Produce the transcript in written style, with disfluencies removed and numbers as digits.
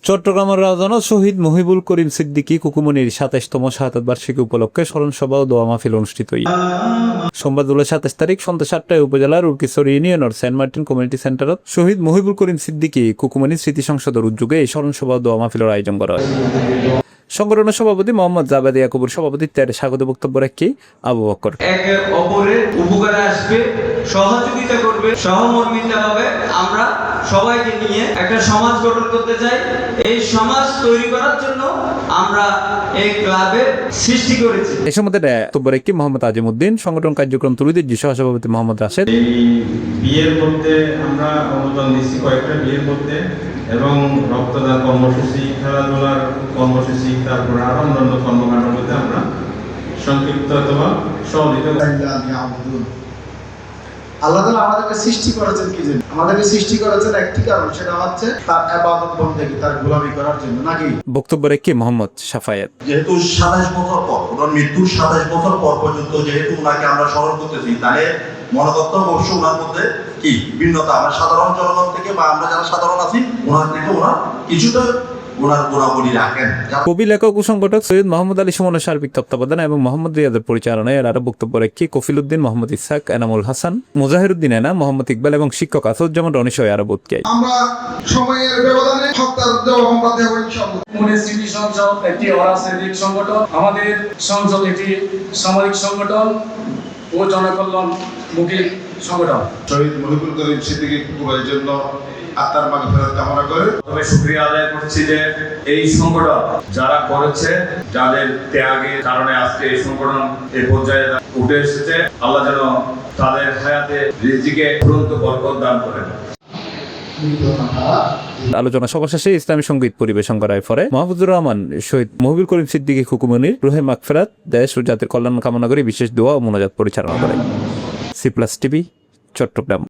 চট্টগ্রামের রাজধানী শহীদ মহিবুল করিম সিদ্দিকী কুকুমনির ২৭তম শাহাদাত বার্ষিকী উপলক্ষে স্মরণ সভা ও দোয়া মাহফিল অনুষ্ঠিত সোমবার ২৭ তারিখ সন্ধ্যা ৭টায় উপজেলার উরকিশোর ইউনিয়নের সেন্ট মার্টিন কমিউনিটি সেন্টারত শহীদ মহিবুল করিম সিদ্দিকী কুকুমনি স্মৃতি সংসদের উদ্যোগে এই স্মরণ সভা ও দোয়া মাহফিলের আয়োজন করা হয়। সংগঠনের সভাপতি মোহাম্মদ জাবেদ ইয়াকুবুর সভাপতিত্বে স্বাগত বক্তব্য রাখি আবু বকর। একে অপরের উপকারে আসবে, সহযোগিতা করবে, সহমর্মিতাভাবে আমরা সবাইকে নিয়ে একটা সমাজ গঠন করতে চাই। এই সমাজ তৈরি করার জন্য আমরা এই ক্লাবের সৃষ্টি করেছি। এই সময় বক্তব্য রাখি মোহাম্মদ আজিমউদ্দিন, সংগঠন কার্যক্রম তুলিদের সহসভাপতি মোহাম্মদ রাশেদ। এই বিয়ের মধ্যে আমরা অনুদান দিচ্ছি কয়েকটা বিয়ের মধ্যে, এবং রক্তদান কর্মসূচি, খেলাধুলার কর্মসূচি, তারপর আরো অন্যান্য কর্মকাণ্ডের মধ্যে আমরা সংক্ষিপ্ত অথবা সহযোগিতা। আল্লাহ তাআলা আমাদেরকে সৃষ্টি করেছেন কি জন্য? আমাদেরকে সৃষ্টি করেছেন একটি কারণ, সেটা হচ্ছে তার ইবাদত বন্দেগী, তার গোলামি করার জন্য, নাকি? বক্তব্য রেখে মোহাম্মদ সাফায়েত। যেহেতু ২৭ বছর পর, ওনার মৃত্যুর ২৭ বছর পর পর্যন্ত যেহেতু ওনাকে আমরা স্মরণ করতেছি, তাহলে মনোদত্ত অবশ্য ওনার মধ্যে কি ভিন্নতা, আমরা সাধারণ জনগণ থেকে বা আমরা যারা সাধারণ আছি ওনার থেকে ওনার কিছুটা ওনার গুণাবলী রাখেন। কবি, লেখক ও সংগঠক সৈয়দ মোহাম্মদ আলী সুমনের সার্বিক তত্ত্বাবধানে এবং মোহাম্মদ রিয়াদের পরিচালনায় আরো বক্তব্য রেখে কফিল উদ্দিন, মোহাম্মদ ইসহাক, এনামুল হাসান, মুজাহিরউদ্দিন এনা, মোহাম্মদ ইকবাল এবং শিক্ষক আসাদুজ্জামান রনি সহ আরো বোধকে আমরা সময়ের ব্যবধানে হত্যার জবাব আমরা দেব ইনশাআল্লাহ। স্মৃতি সংসদ একটি অরাজনৈতিক সংগঠন, আমাদের সংসদ একটি সামাজিক সংগঠন ও জনকল্যাণমুখী সংগঠন। শহীদ মহিবুল করিম সিদ্দিকী কুকুরের জন্য আত্মার মাগফিরাত কামনা করে তবে শুকরিয়া আদায় করছি যে এই সংগঠন যারা করেছে, যাদের ত্যাগের কারণে আজকে এই সংগঠন এই পর্যায়ে উঠে এসেছে, আল্লাহ যেন তাদের হায়াতে রিজিকে ফুরন্ত বরকত দান করেন। আলোচনা সভা শেষে ইসলামী সঙ্গীত পরিবেশন করায় পরে মাহফুজুর রহমান শহীদ মহিবুল করিম সিদ্দিকী কুকুমনির রুহে মাগফিরাত, দেশ ও জাতির কল্যাণ কামনা করে বিশেষ দোয়া ও মোনাজাত পরিচালনা করে। C plus TV, Chittagong.